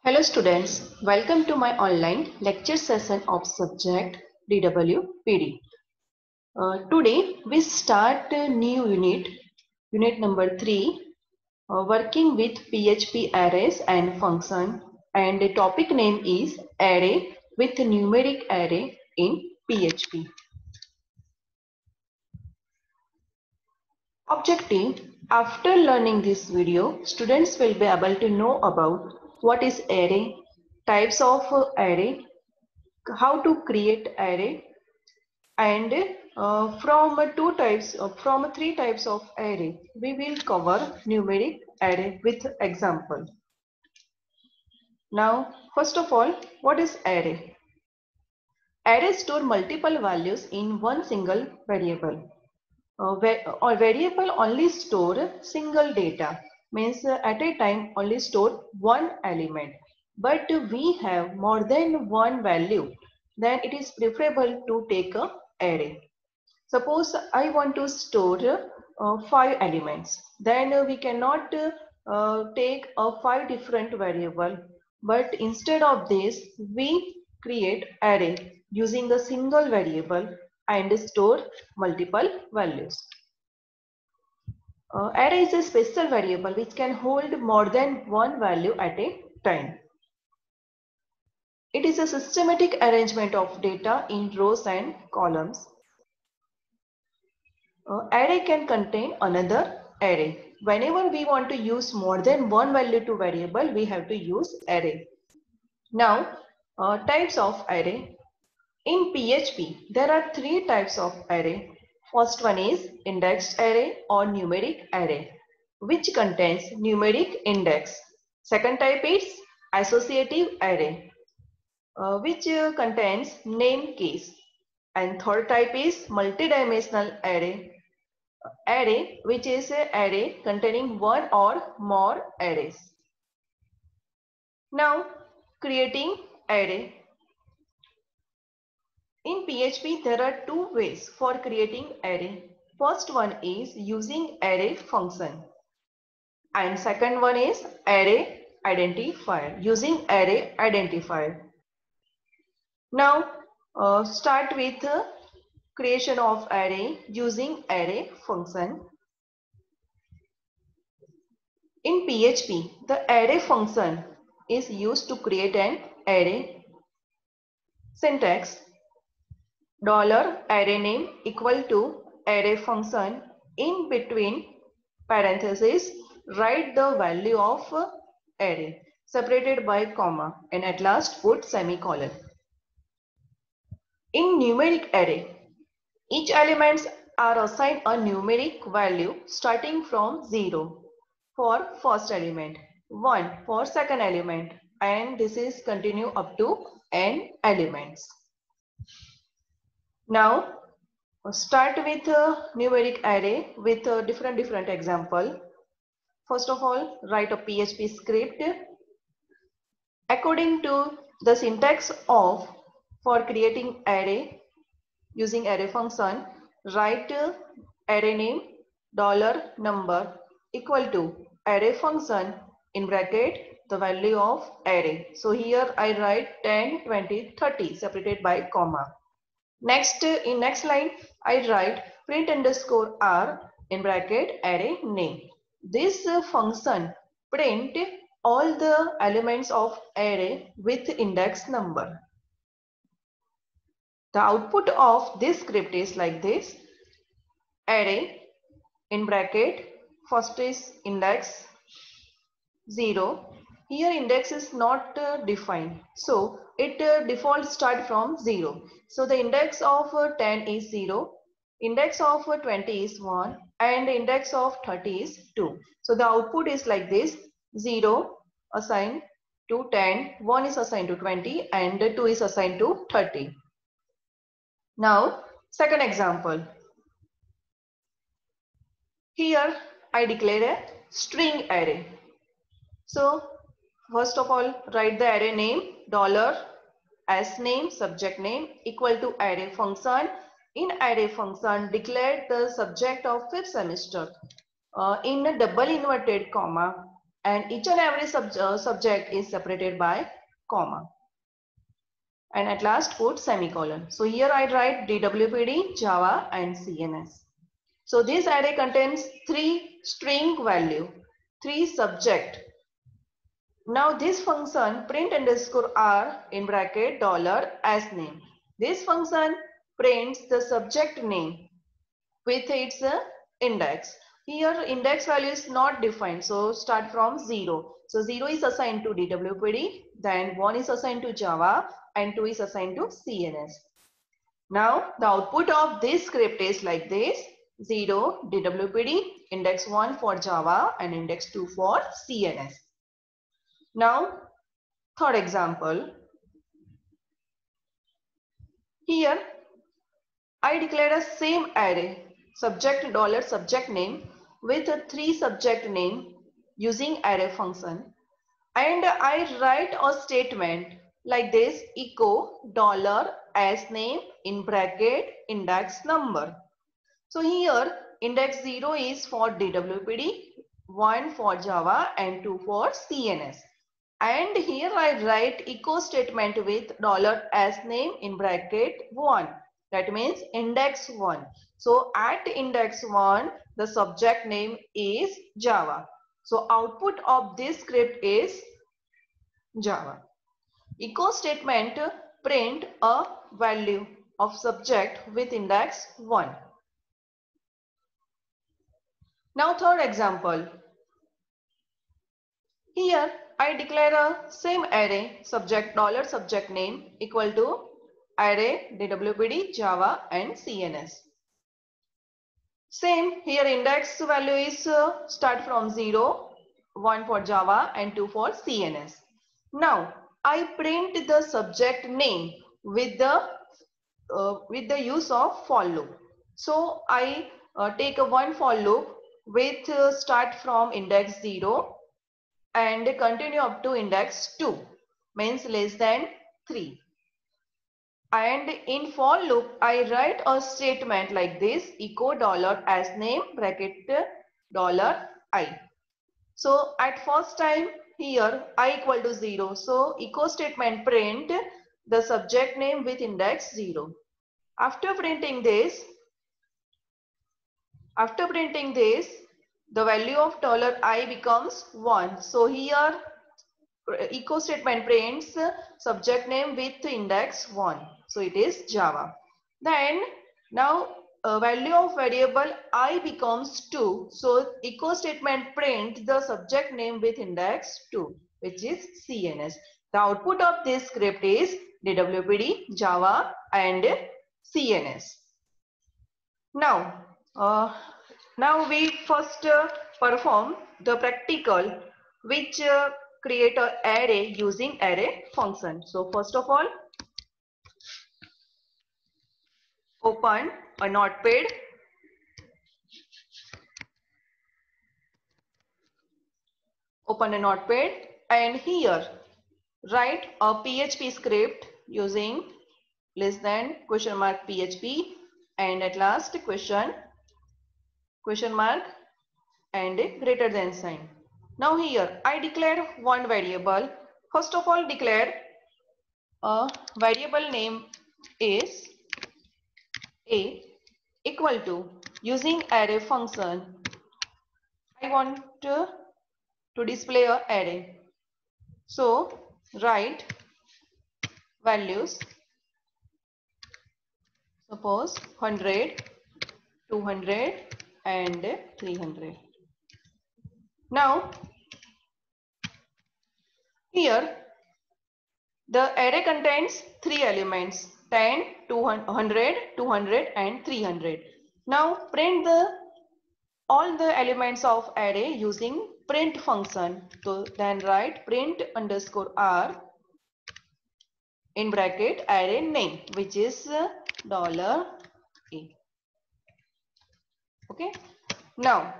Hello students, welcome to my online lecture session of subject DWPD. Today we start a new unit number 3, working with PHP arrays and function, and the topic name is array with numeric array in PHP. Objective: after learning this video, students will be able to know about what is array, types of array, how to create array, and from three types of array we will cover numeric array with example. Now first of all, what is array? Array store multiple values in one single variable. A variable only store single data, means at a time only store one element, but we have more than one value, then it is preferable to take a array. Suppose I want to store 5 elements, then we cannot take a 5 different variable, but instead of this we create array using a single variable and store multiple values. Array is a special variable which can hold more than one value at a time. It is a systematic arrangement of data in rows and columns. Array can contain another array. Whenever we want to use more than one value to variable, we have to use array. Now, types of array. In PHP, there are three types of array. First one is indexed array or numeric array, which contains numeric index. Second type is associative array, which contains name keys. And third type is multidimensional array, which is an array containing one or more arrays. Now, creating array. In PHP, there are two ways for creating array. First one is using array function, and second one is array identifier, using array identifier. Now, start with creation of array using array function. In PHP, the array function is used to create an array. Syntax: $array name equal to array function, in between parentheses write the value of array separated by comma, and at last put semicolon. In numeric array, each elements are assigned a numeric value starting from 0 for first element, 1 for second element, and this is continue up to n elements. Now start with a numeric array with a different example. First of all, write a PHP script. According to the syntax of for creating array using array function, write array name $number equal to array function in bracket the value of array. So here I write 10, 20, 30 separated by comma. Next, in next line, I write print underscore r in bracket array name. This function print all the elements of array with index number. The output of this script is like this: array in bracket, first is index 0. Here index is not defined, so it default start from 0. So the index of 10 is 0, index of 20 is 1, and index of 30 is 2. So the output is like this: 0 assigned to 10, 1 is assigned to 20, and 2 is assigned to 30. Now second example. Here I declare a string array. So first of all, write the array name $s_name subject name equal to array function. In array function, declare the subject of 5th semester in a double inverted comma. and each and every subject is separated by comma. And at last put semicolon. So here I write DWPD, Java and CNS. So this array contains 3 string value, 3 subject. Now this function print underscore r in bracket dollar as name. This function prints the subject name with its index. Here index value is not defined, so start from 0. So 0 is assigned to DWPD, then 1 is assigned to Java and 2 is assigned to CNS. Now the output of this script is like this: 0 DWPD, index 1 for Java and index 2 for CNS. Now third example. Here I declare a same array subject dollar subject name with a 3 subject name using array function, and I write a statement like this: echo dollar as name in bracket index number. So here index 0 is for DWPD, 1 for Java and 2 for CNS. And here I write echo statement with dollar as name in bracket 1. That means index 1. So at index 1, the subject name is Java. So output of this script is Java. Echo statement print a value of subject with index 1. Now third example. Here I declare a same array subject dollar subject name equal to array DWPD, Java and CNS. Same here, index value is start from 0, 1 for Java and 2 for CNS. Now I print the subject name with the use of for loop. So I take a one for loop with start from index 0 and continue up to index 2, means less than 3. And in for loop I write a statement like this: echo dollar as name bracket dollar I. So at first time here I equal to 0, so echo statement print the subject name with index 0. After printing this, the value of dollar I becomes 1. So here echo statement prints subject name with index 1. So it is Java. Then now value of variable I becomes 2. So echo statement print the subject name with index 2, which is CNS. The output of this script is DWPD, Java and CNS. Now we first perform the practical which create an array using array function. So first of all, open a notepad, and here write a PHP script using less than question mark PHP and at last question mark and greater than sign. Now here I declare one variable. First of all, declare a variable name is A equal to, using array function I want to display a array. So write values, suppose 100, 200 and 300. Now here the array contains 3 elements: 10, 200, 200 and 300. Now print all the elements of array using print function. So then write print underscore r in bracket array name, which is $A. Okay. Now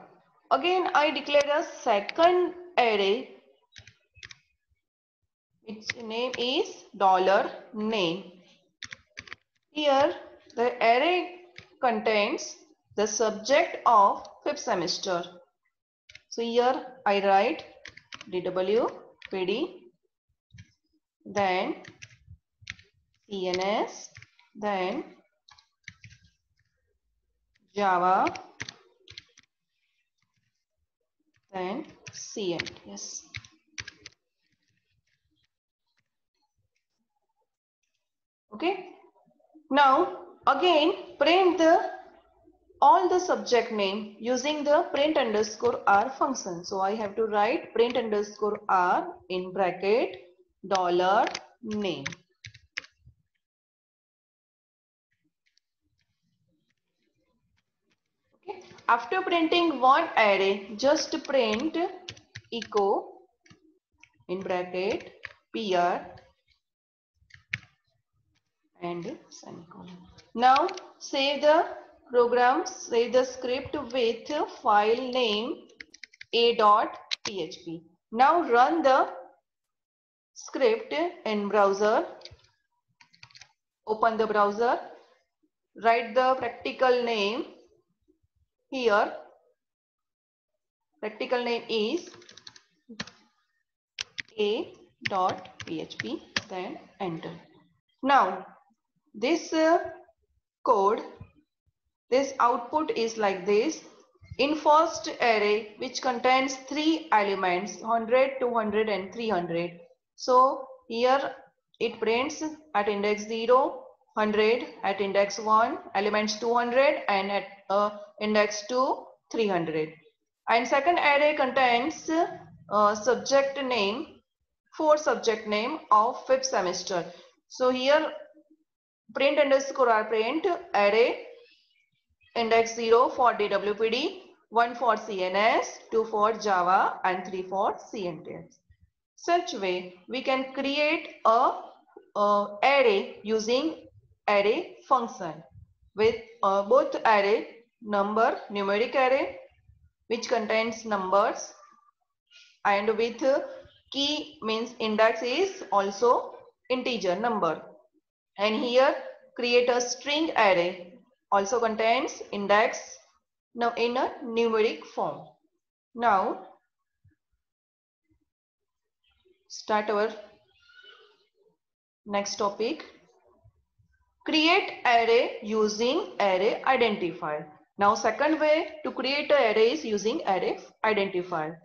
again I declare a second array its name is $name. Here the array contains the subject of 5th semester. So here I write DWPD, then CNS, then Java, then CNTS. Okay. Now again print all the subject name using the print underscore R function. So I have to write print underscore R in bracket dollar name. Okay. After printing one array, just print echo in bracket PR and semicolon. Now save the program, save the script with file name a.php. Now run the script in browser. Open the browser, write the practical name here. Practical name is a.php, then enter. Now this code, this output is like this. In first array, which contains 3 elements 100, 200 and 300. So here it prints at index 0, 100, at index 1, elements 200 and at index 2, 300. And second array contains subject name, 4 subject name of 5th semester. So here print underscore R print array index 0 for DWPD, 1 for CNS, 2 for Java and 3 for CNTS. Such way we can create a array using array function with both array number, numeric array which contains numbers, and with key means index is also integer number, and here create a string array also contains index now in a numeric form. Now start our next topic. Create array using array identifier. Now second way to create an array is using array identifier.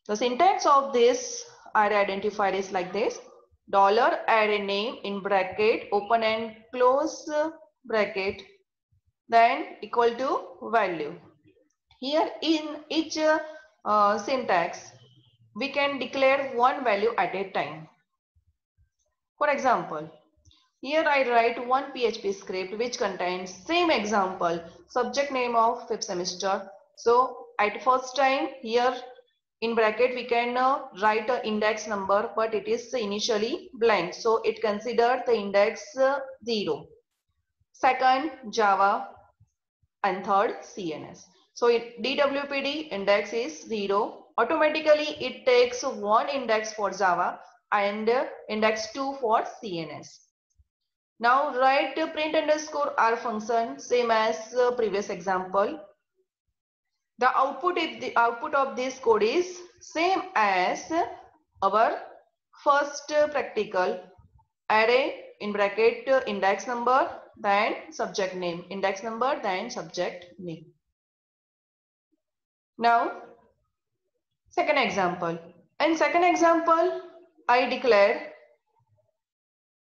The syntax of this array identifier is like this: dollar array name in bracket open and close bracket, then equal to value. Here in each syntax we can declare one value at a time. For example, here I write one PHP script which contains same example subject name of 5th semester. So at first time here in bracket we can write a index number, but it is initially blank, so it considered the index 0. Second Java and third CNS. So DWPD index is 0. Automatically it takes one index for Java and index 2 for CNS. Now write print underscore R function same as previous example. The output of this code is same as our first practical array in bracket index number, then subject name, index number, then subject name. Now second example. In second example I declare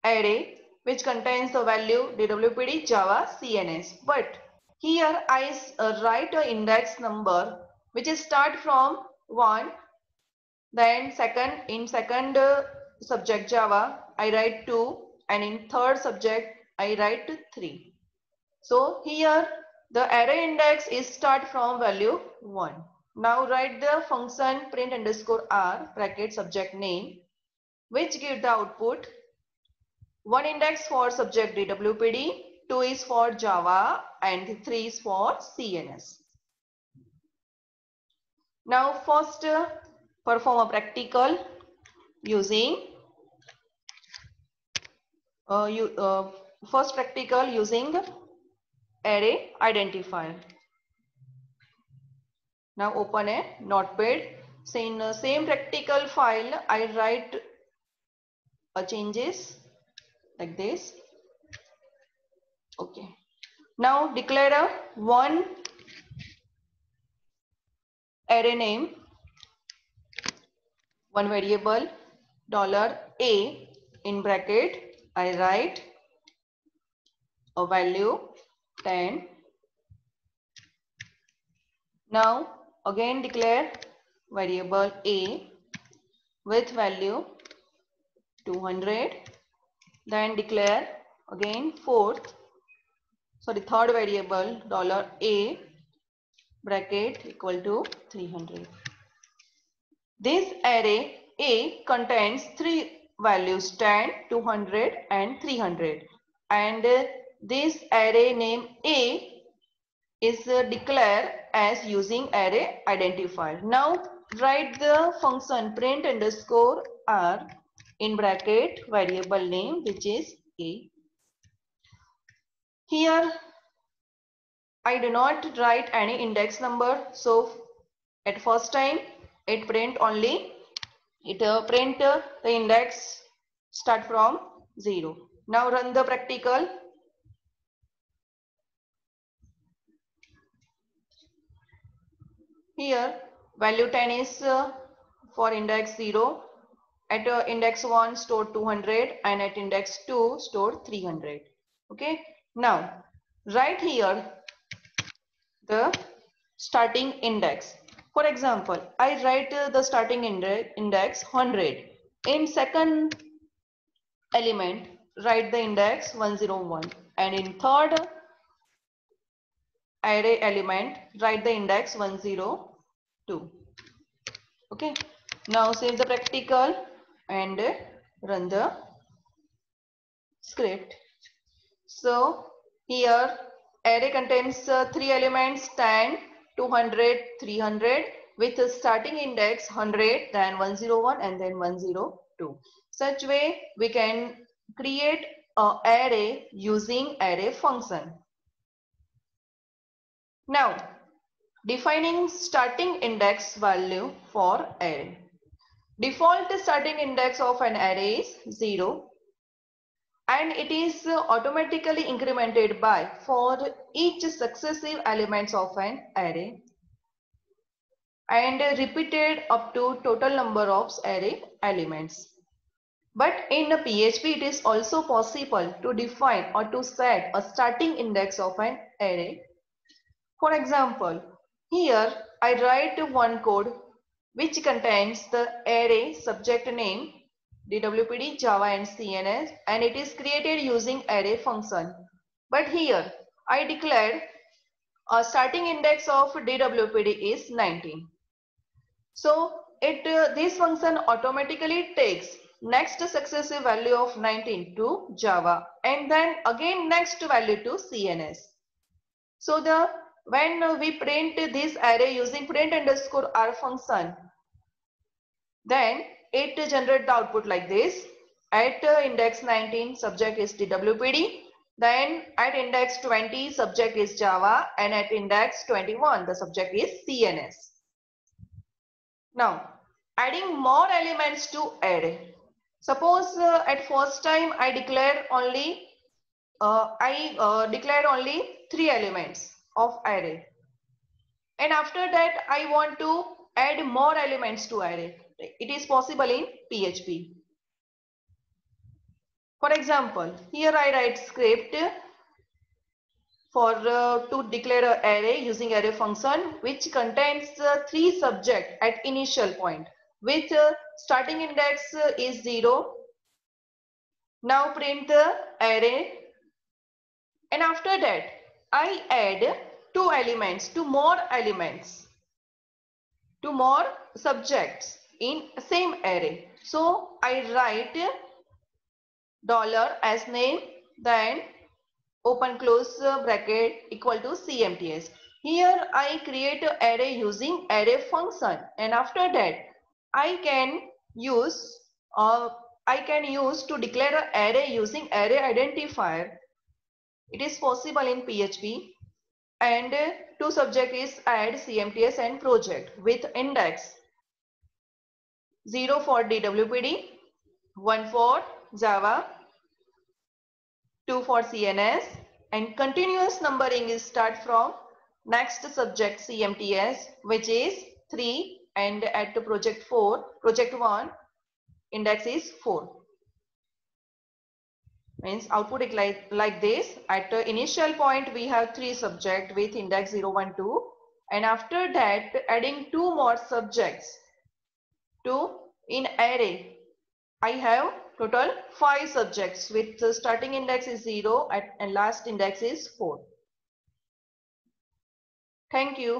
array which contains the value DWPD, Java, CNS, but here I write an index number which is start from 1, then in second subject Java I write 2, and in third subject I write 3. So here the array index is start from value 1. Now write the function print underscore R bracket subject name which give the output 1 index for subject DWPD, 2 is for Java and 3 is for CNS. Now first perform a practical using first practical using array identifier. Now open a notepad, So in the same practical file, I write changes like this. Okay. Now declare a one array name, one variable $a in bracket. I write a value 10. Now again declare variable a with value 200. Then declare again third variable $a bracket equal to 300. This array A contains three values 10, 200 and 300, and this array name A is declared as using array identifier. Now write the function print underscore r in bracket variable name which is A. Here I do not write any index number, so at first time it print the index start from 0. Now run the practical. Here value 10 is for index 0. At index 1 store 200 and at index 2 store 300. Okay. Now write here the starting index. For example, I write the starting index 100. In second element, write the index 101. And in third array element, write the index 102. Okay. Now save the practical and run the script. So here array contains three elements 10, 200, 300 with a starting index 100, then 101 and then 102. Such way we can create an array using array function. Now defining starting index value for array. Default starting index of an array is 0. And it is automatically incremented by for each successive elements of an array and repeated up to total number of array elements. But in a PHP it is also possible to define or to set a starting index of an array. For example, here I write one code which contains the array subject name DWPD, Java and CNS, and it is created using array function. But here I declared a starting index of DWPD is 19. So this function automatically takes next successive value of 19 to Java and then again next value to CNS. So when we print this array using print underscore r function, then it generates the output like this. At index 19 subject is DWPD, then at index 20 subject is Java, and at index 21 the subject is CNS. Now adding more elements to array. Suppose at first time I declared only three elements of array, and after that I want to add more elements to array. It is possible in PHP. For example, here I write script for to declare an array using array function which contains three subjects at initial point with starting index is 0. Now print the array, and after that I add two more subjects in same array. So I write dollar as name, then open close bracket equal to CMTS. Here I create an array using array function, and after that I can use to declare an array using array identifier. It is possible in PHP, and two subject is add, CMTS and project with index. 0 for DWPD, 1 for Java, 2 for CNS, and continuous numbering is start from next subject CMTS, which is 3, and at the project 1 index is 4. Means output is like this. At the initial point we have 3 subjects with index 0, 1, 2, and after that adding 2 more subjects to in array. I have total 5 subjects with the starting index is 0 and last index is 4. Thank you.